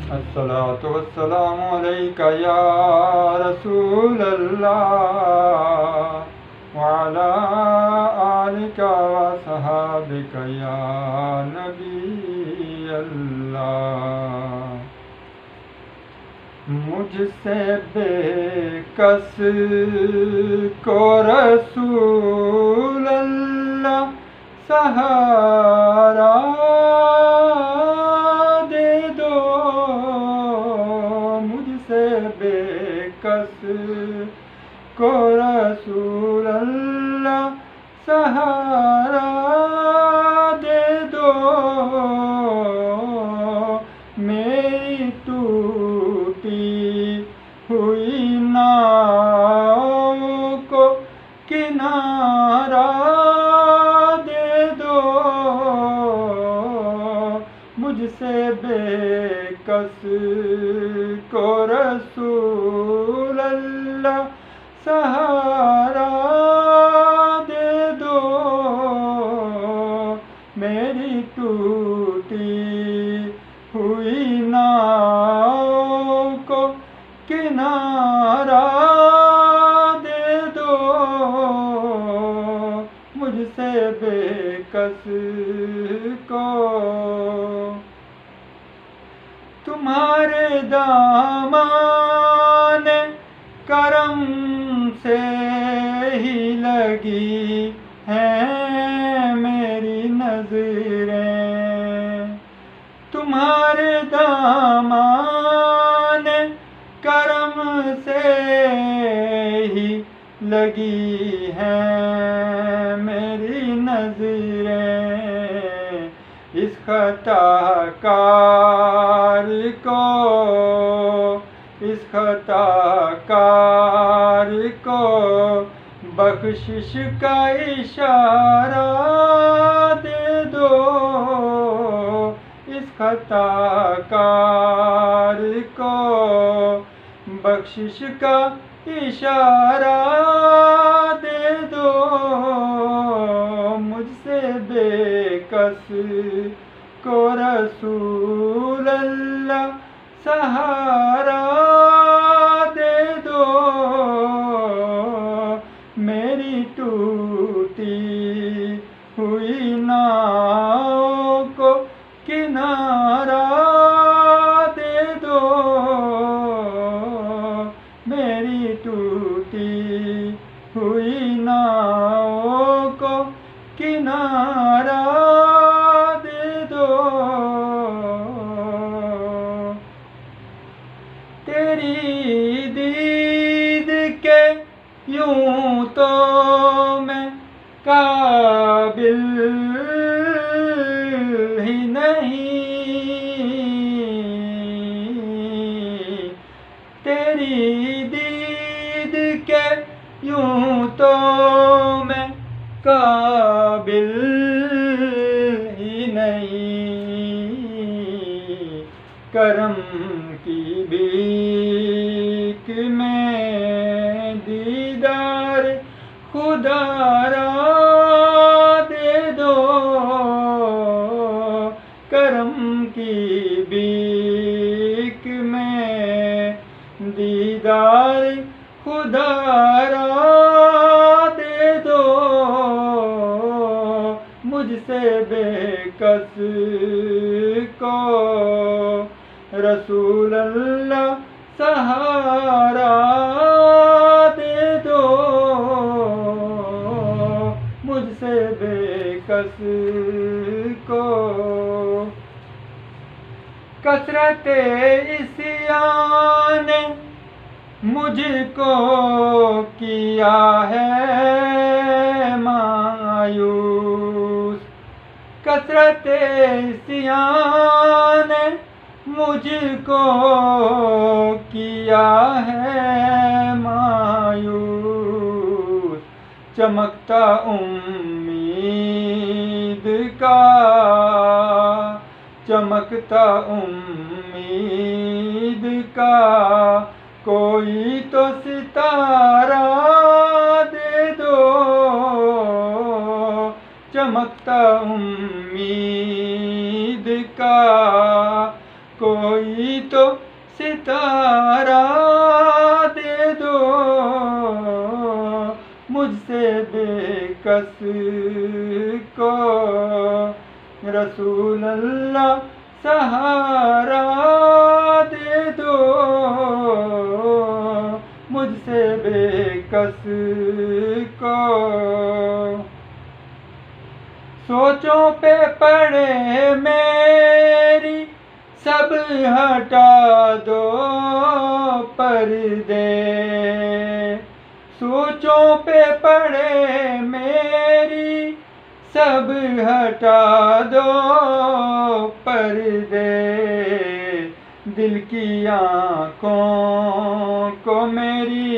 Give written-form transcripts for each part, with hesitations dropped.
अस्सलातु वस्सलामु अलैका या रसूल अल्लाह व अला आलिका व सहाबिका या नबी अल्लाह। मुझसे बेकस को रसूल अल्लाह सहारा दे दो। मुझसे बेकस को रसूल अल्लाह सहारा दे दो। मेरी टूटी हुई नाव को किनारा दे दो। मुझसे बेकस को रसूल अल्लाह सहारा दे दो। मेरी टूटी हुई नाव को किनारा दे दो। मुझसे बेकस को तुम्हारे दामन करम से ही लगी हैं मेरी नजरें। तुम्हारे दामन करम से ही लगी हैं मेरी नजरें। इस खताकार को, इस खताकार को बख्शिश का इशारा दे दो। इस खताकार को बख्शिश का इशारा दे दो। मुझसे बेकस को रसूल अल्लाह सहारा दे दो। मेरी टूटी हुई नाव को किनारा दे दो। मेरी टूटी हुई नाव को किनारा दे दो। तेरी दीद के यूं तो मैं काबिल ही नहीं। तेरी दीद के यूं तो मैं काबिल ही नहीं। करम की भीख में दीदार खुदारा दे दो। करम की भीख में दीदार खुदारा दे दो। मुझसे बेकस को रसूल अल्लाह सहारा दे दो। मुझसे बेकस को कसरत इस्यान मुझको किया है मायूस। कसरत इस्यान मुझको किया है मायूस। चमकता उम्मीद का, चमकता उम्मीद का कोई तो सितारा दे दो। चमकता उम्मीद का कोई तो सितारा दे दो, मुझसे बेकस को रसूल अल्लाह सहारा दे दो, मुझसे बेकस को। सोचों पे पड़े मेरी सब हटा दो पर्दे, सोचों पे पड़े मेरी सब हटा दो पर्दे, दिल की आँखों को मेरी,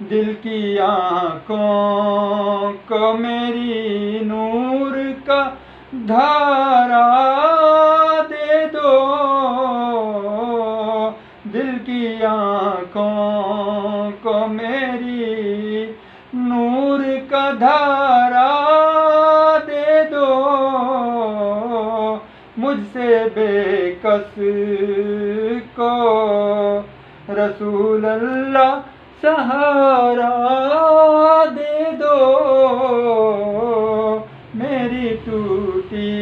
दिल की आँखों को मेरी नूर का धारा दे दो, दिल की आँखों को मेरी नूर का धारा दे दो, मुझसे बेकस को रसूल अल्लाह सहारा दे दो, मेरी टूटी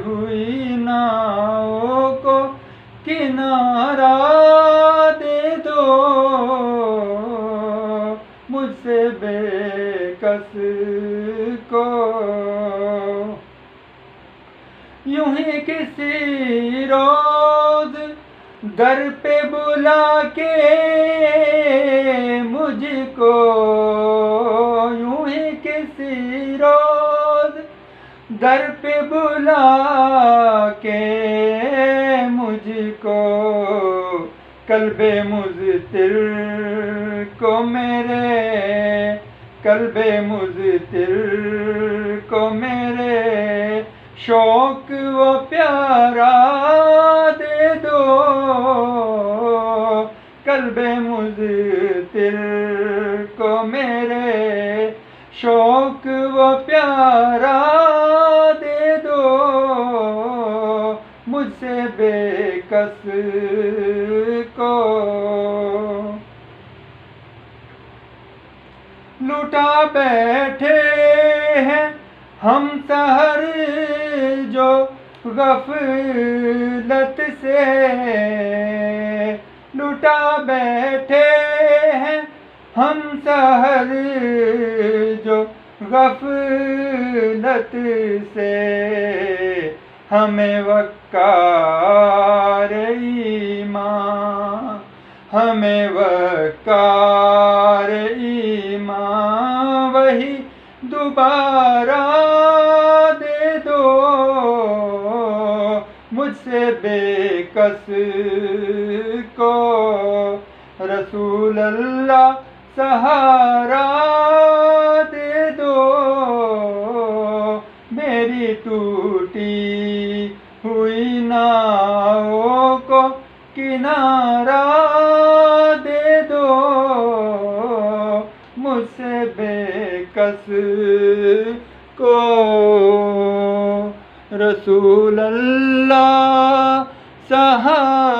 हुई नावों को किनारा दे दो, मुझसे बेकस को। यूं ही किसी रोज दर पे बुला के मुझको, यूं ही किसी रोज दर पे बुला के मुझको, कल्बे मुज़्तिर को मेरे, कल्बे मुज़्तिर को मेरे शौक वो प्यारा दे दो, कल्बे मुज़्तिर को मेरे शौक वो प्यारा दे दो, मुझसे बेकस को। लुटा बैठे हैं हम सहर जो गफलत से, लुटा बैठे हैं हम सहर जो गफलत से, हमें वक़्कार ईमान, हमें वक़्कार ईमान वही दोबारा दे दो, मुझसे बेकस को रसूल अल्लाह सहारा दे दो, मेरी टूटी हुई नावों को किनारा दे दो, मुझसे बेकस को रसूल अल्लाह सहारा